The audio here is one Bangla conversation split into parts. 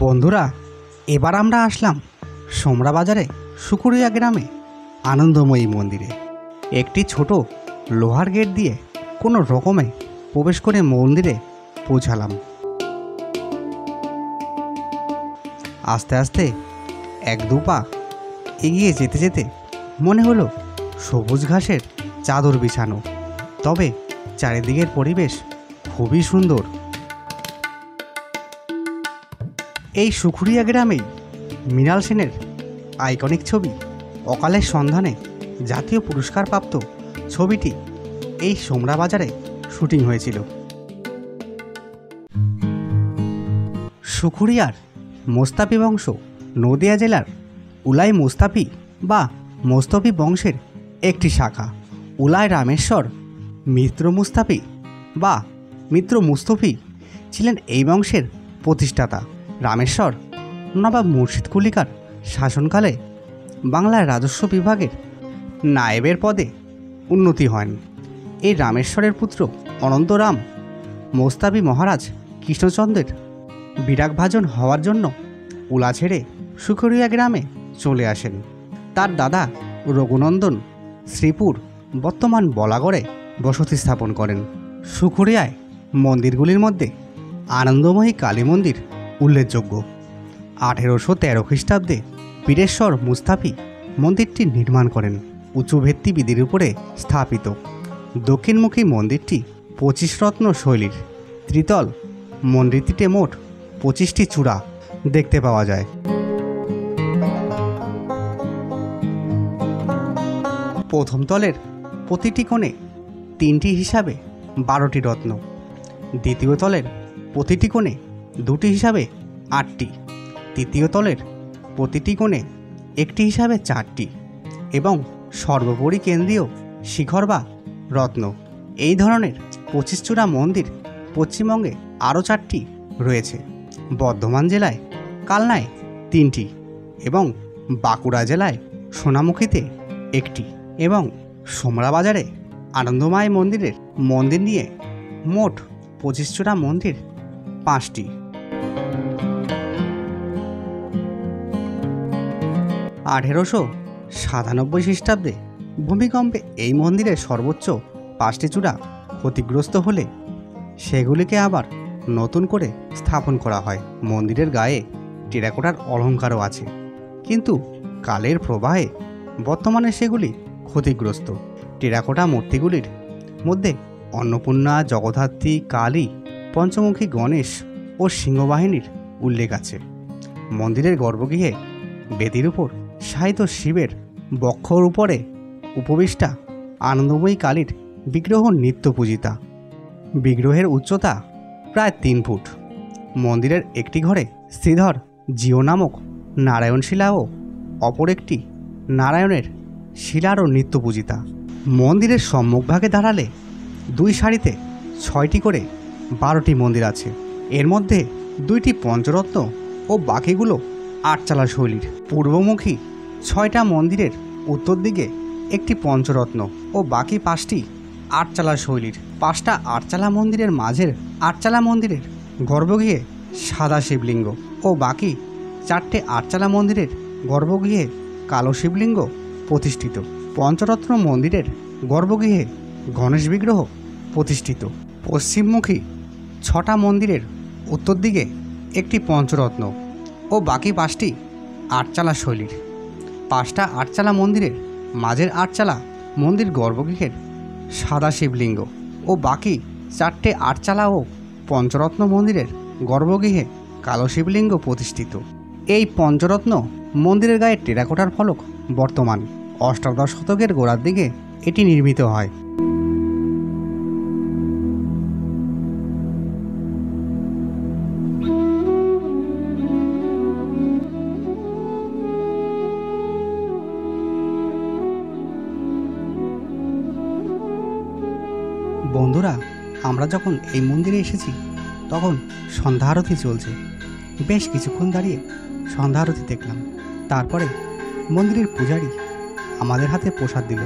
বন্ধুরা, এবার আমরা আসলাম সোমরা বাজারে সুকুরিয়া গ্রামে আনন্দময়ী মন্দিরে। একটি ছোট লোহার গেট দিয়ে কোনো রকমে প্রবেশ করে মন্দিরে পৌঁছালাম। আস্তে আস্তে এক দু পা এগিয়ে যেতে যেতে মনে হলো সবুজ ঘাসের চাদর বিছানো, তবে চারিদিকের পরিবেশ খুবই সুন্দর। এই সুকুরিয়া গ্রামেই মৃণাল সেনের আইকনিক ছবি অকালের সন্ধানে জাতীয় পুরস্কারপ্রাপ্ত ছবিটি এই সোমরা বাজারে শুটিং হয়েছিল। সুকুরিয়ার মোস্তাফি বংশ নদিয়া জেলার উলাই মোস্তাফি বা মোস্তফি বংশের একটি শাখা। উলাই রামেশ্বর মিত্র মুস্তাফি বা মিত্র মুস্তফি ছিলেন এই বংশের প্রতিষ্ঠাতা। রামেশ্বর নবাব মুর্শিদ কুলিকার শাসনকালে বাংলার রাজস্ব বিভাগের নায়েবের পদে উন্নতি হন। এই রামেশ্বরের পুত্র অনন্তরাম মোস্তাফি মহারাজ কৃষ্ণচন্দ্রের বিরাগভাজন হওয়ার জন্য উলা ছেড়ে সুকুরিয়া গ্রামে চলে আসেন। তার দাদা রঘুনন্দন শ্রীপুর বর্তমান বলাগড়ে বসতি স্থাপন করেন। সুকুরিয়ায় মন্দিরগুলির মধ্যে আনন্দময়ী কালী মন্দির উল্লেখযোগ্য। 1813 খ্রিস্টাব্দে বীরেশ্বর মুস্তাফি মন্দিরটি নির্মাণ করেন। উঁচু ভিত্তিবিধির উপরে স্থাপিত দক্ষিণমুখী মন্দিরটি 25 রত্ন শৈলীর। ত্রিতল মন্দিরটিতে মোট 25টি চূড়া দেখতে পাওয়া যায়। প্রথম তলের প্রতিটি কোণে 3টি হিসাবে 12টি রত্ন, দ্বিতীয় তলের প্রতিটি কোণে 2টি হিসাবে 8টি, তৃতীয় তলের প্রতিটি কোণে 1টি হিসাবে 4টি এবং সর্বোপরি কেন্দ্রীয় শিখর বা রত্ন। এই ধরনের 25 চূড়া মন্দির পশ্চিমবঙ্গে আরও 4টি রয়েছে। বর্ধমান জেলায় কালনায় 3টি এবং বাঁকুড়া জেলায় সোনামুখীতে 1টি এবং সোমরা বাজারে আনন্দময়ী মন্দির নিয়ে মোট 25 চূড়া মন্দির 5টি। 1897 খ্রিস্টাব্দে ভূমিকম্পে এই মন্দিরের সর্বোচ্চ 5টি চূড়া ক্ষতিগ্রস্ত হলে সেগুলিকে আবার নতুন করে স্থাপন করা হয়। মন্দিরের গায়ে টেরাকোটার অলঙ্কারও আছে, কিন্তু কালের প্রবাহে বর্তমানে সেগুলি ক্ষতিগ্রস্ত। টেরাকোটা মূর্তিগুলির মধ্যে অন্নপূর্ণা, জগদ্ধাত্রী, কালী, পঞ্চমুখী গণেশ ও সিংহবাহিনীর উল্লেখ আছে। মন্দিরের গর্ভগৃহে বেদির উপর শায়িত শিবের বক্ষর উপরে উপবিষ্টা আনন্দময়ী কালীর বিগ্রহ নিত্য পূজিতা। বিগ্রহের উচ্চতা প্রায় 3 ফুট। মন্দিরের একটি ঘরে শ্রীধর জিও নামক নারায়ণ শিলা ও অপর একটি নারায়ণের শিলারও নিত্য পূজিতা। মন্দিরের সম্মুখভাগে দাঁড়ালে 2 সারিতে 6টি করে 12টি মন্দির আছে। এর মধ্যে 2টি পঞ্চরত্ন ও বাকিগুলো 8 চালা শৈলীর। পূর্বমুখী 6টা মন্দিরের উত্তর দিকে একটি পঞ্চরত্ন ও বাকি 5টি 8 চালা শৈলীর। 5টা 8 চালা মন্দিরের মাঝের 8 চালা মন্দিরের গর্ভগৃহে সাদা শিবলিঙ্গ ও বাকি 4টে 8 চালা মন্দিরের গর্ভগৃহে কালো শিবলিঙ্গ প্রতিষ্ঠিত। পঞ্চরত্ন মন্দিরের গর্ভগৃহে গণেশ বিগ্রহ প্রতিষ্ঠিত। পশ্চিমমুখী 6টা মন্দিরের উত্তর দিকে একটি পঞ্চরত্ন ও বাকি 5টি 8 চালা শৈলীর। 5টা 8 চালা মন্দিরের মাঝের 8 চালা মন্দির গর্ভগৃহের সাদা শিবলিঙ্গ ও বাকি 4টে 8 চালা ও পঞ্চরত্ন মন্দিরের গর্ভগৃহে কালো শিবলিঙ্গ প্রতিষ্ঠিত। এই পঞ্চরত্ন মন্দিরের গায়ে টেরাকোটার ফলক বর্তমান। অষ্টাদশ শতকের গোড়ার দিকে এটি নির্মিত হয়। বন্ধুরা, আমরা যখন এই মন্দিরে এসেছি তখন সন্ধ্যা আরতি চলছে। বেশ কিছুক্ষণ দাঁড়িয়ে সন্ধ্যা আরতি দেখলাম। তারপরে মন্দিরের পূজারী আমাদের হাতে প্রসাদ দিল।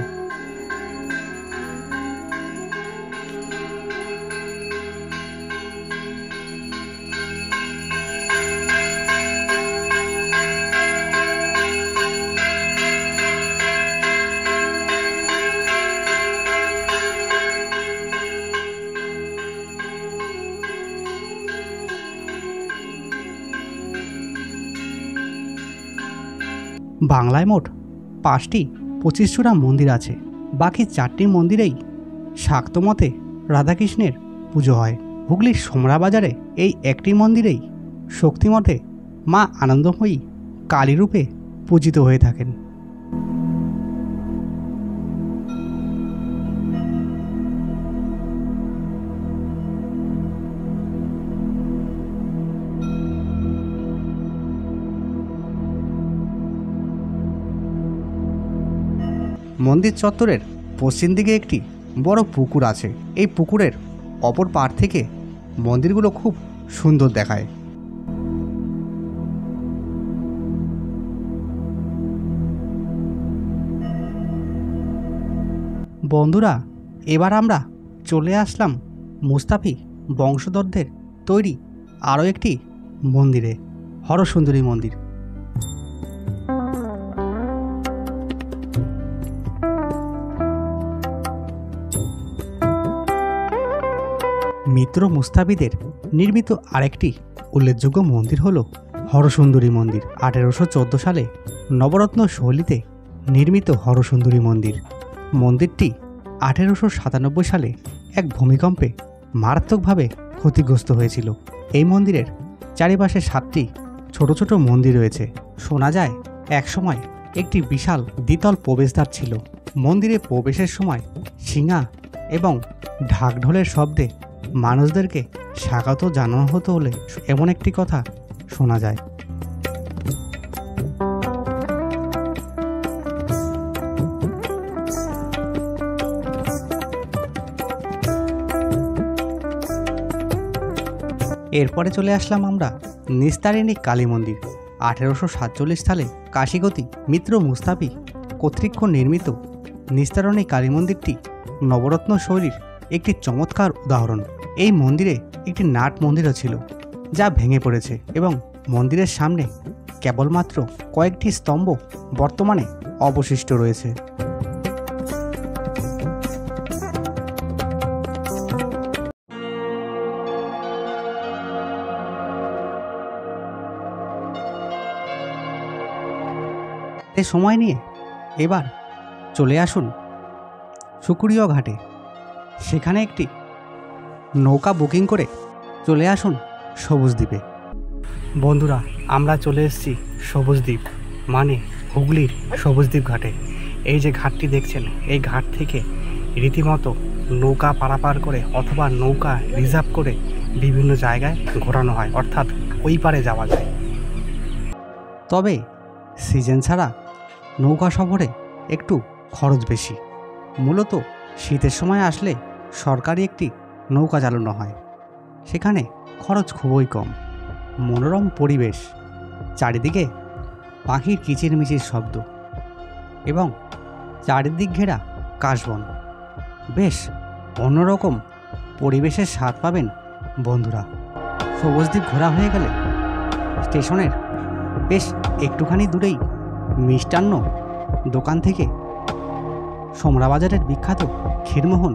বাংলায় মোট 5টি 25 চূড়া মন্দির আছে। বাকি 4টি মন্দিরেই শাক্ত মতে রাধাকৃষ্ণের পুজো হয়। হুগলির সোমরা বাজারে এই একটি মন্দিরেই শক্তিমঠে মা আনন্দময়ী কালী রূপে পূজিত হয়ে থাকেন। মন্দির চত্বরের পশ্চিম দিকে একটি বড় পুকুর আছে। এই পুকুরের অপর পাড় থেকে মন্দিরগুলো খুব সুন্দর দেখায়। বন্ধুরা, এবার আমরা চলে আসলাম মুস্তাফি বংশধরদের তৈরি আরও একটি মন্দিরে, হরসুন্দরী মন্দির। মিত্র মুস্তাফিদের নির্মিত আরেকটি উল্লেখযোগ্য মন্দির হল হরসুন্দরী মন্দির। 1814 সালে নবরত্ন শৈলীতে নির্মিত হরসুন্দরী মন্দির। মন্দিরটি 1897 সালে এক ভূমিকম্পে মারাত্মকভাবে ক্ষতিগ্রস্ত হয়েছিল। এই মন্দিরের চারিপাশে 7টি ছোট ছোট মন্দির রয়েছে। শোনা যায় একসময় একটি বিশাল দ্বিতল প্রবেশদ্বার ছিল। মন্দিরে প্রবেশের সময় শিঙা এবং ঢাকঢোলের শব্দে মানুষদেরকে স্বাগত জানানো হতো বলে এমন একটি কথা শোনা যায়। এরপরে চলে আসলাম আমরা নিস্তারিণী কালী মন্দির। 1847 সালে কাশীগতি মিত্র মুস্তাফি কর্তৃক নির্মিত নিস্তারিণী কালী মন্দিরটি নবরত্ন শৈলীর একটি চমৎকার উদাহরণ। এই মন্দিরে একটি নাট মন্দিরও ছিল, যা ভেঙে পড়েছে এবং মন্দিরের সামনে কেবলমাত্র কয়েকটি স্তম্ভ বর্তমানে অবশিষ্ট রয়েছে। এই সময় নিয়ে এবার চলে আসুন সুকুড়িয়া ঘাটে। সেখানে একটি নৌকা বুকিং করে চলে আসুন সবুজ দ্বীপে। বন্ধুরা, আমরা চলে এসেছি সবুজ দ্বীপ, মানে হুগলির সবুজ দ্বীপ ঘাটে। এই যে ঘাটটি দেখছেন, এই ঘাট থেকে রীতিমতো নৌকা পারাপার করে অথবা নৌকা রিজার্ভ করে বিভিন্ন জায়গায় ঘোরানো হয়, অর্থাৎ ওই পারে যাওয়া যায়। তবে সিজন ছাড়া নৌকা সফরে একটু খরচ বেশি। মূলত শীতের সময় আসলে সরকারি একটি নৌকা চালানো হয়, সেখানে খরচ খুবই কম। মনোরম পরিবেশ, চারিদিকে পাখির কিচিরমিচির শব্দ এবং চারিদিক ঘেরা কাশবন, বেশ অন্যরকম পরিবেশের স্বাদ পাবেন বন্ধুরা। সবুজদ্বীপ ঘোরা হয়ে গেলে স্টেশনের বেশ একটুখানি দূরেই মিষ্টান্ন দোকান থেকে সোমরা বাজারের বিখ্যাত ক্ষীরমোহন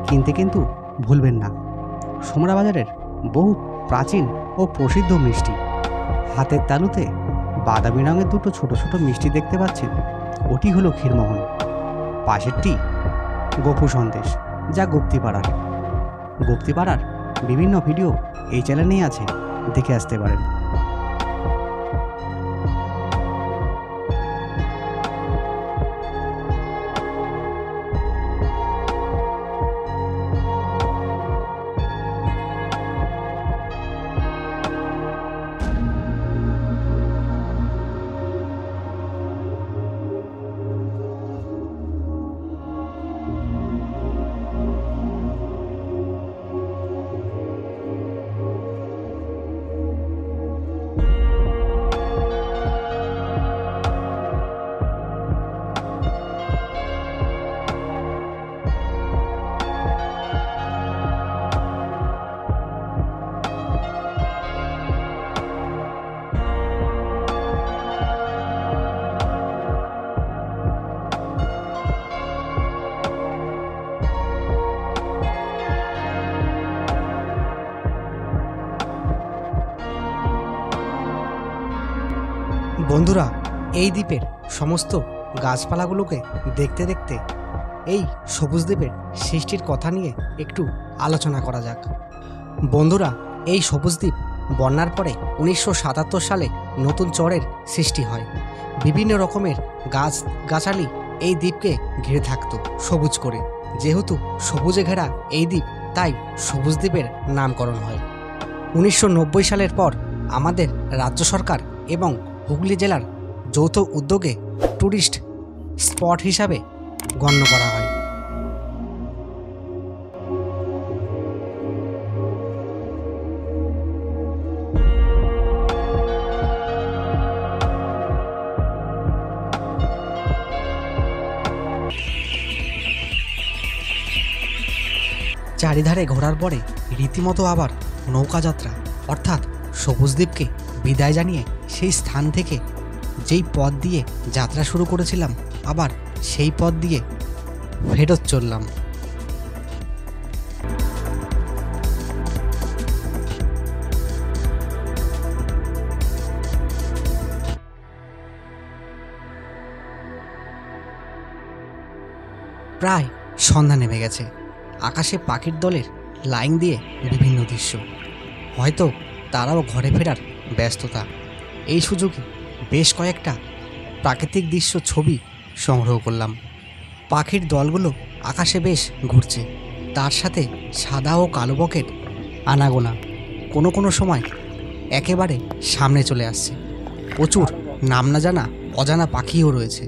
কিনতে কিন্তু ভুলবেন না। সোমরা বাজারের বহু প্রাচীন ও প্রসিদ্ধ মিষ্টি। হাতের তালুতে বাদামি রঙের দুটো ছোট ছোট মিষ্টি দেখতে পাচ্ছেন, ওটি হলো ক্ষীরমোহন। পাশেরটি গোপু সন্দেশ, যা গুপ্তিপাড়ার বিভিন্ন ভিডিও এই চ্যানেলেই আছে, দেখে আসতে পারেন। বন্ধুরা, এই দ্বীপের সমস্ত গাছপালাগুলোকে দেখতে দেখতে এই সবুজ দ্বীপের সৃষ্টির কথা নিয়ে একটু আলোচনা করা যাক। বন্ধুরা, এই সবুজ দ্বীপ বন্যার পরে 1977 সালে নতুন চরের সৃষ্টি হয়। বিভিন্ন রকমের গাছগাছালি এই দ্বীপকে ঘিরে থাকতো সবুজ করে। যেহেতু সবুজে ঘেরা এই দ্বীপ, তাই সবুজ দ্বীপের নামকরণ হয়। 1990 সালের পর আমাদের রাজ্য সরকার এবং হুগলি জেলার যৌথ উদ্যোগে ট্যুরিস্ট স্পট হিসাবে গণ্য করা হয়। চারিধারে ঘোরার পরে রীতিমতো আবার নৌকাযাত্রা, অর্থাৎ সবুজ দ্বীপকে বিদায় জানিয়ে সেই স্থান থেকে যেই পথ দিয়ে যাত্রা শুরু করেছিলাম, আবার সেই পথ দিয়ে ফেরত চললাম। প্রায় সন্ধ্যা নেমে গেছে। আকাশে পাখির দলের লাইন দিয়ে বিভিন্ন দৃশ্য, হয়তো তারাও ঘরে ফেরার ব্যস্ততা। এই সুযোগে বেশ কয়েকটা প্রাকৃতিক দৃশ্য ছবি সংগ্রহ করলাম। পাখির দলগুলো আকাশে বেশ ঘুরছে, তার সাথে সাদা ও কালো বকেট আনাগোনা, কোনো কোনো সময় একেবারে সামনে চলে আসছে। প্রচুর নাম না জানা অজানা পাখিও রয়েছে।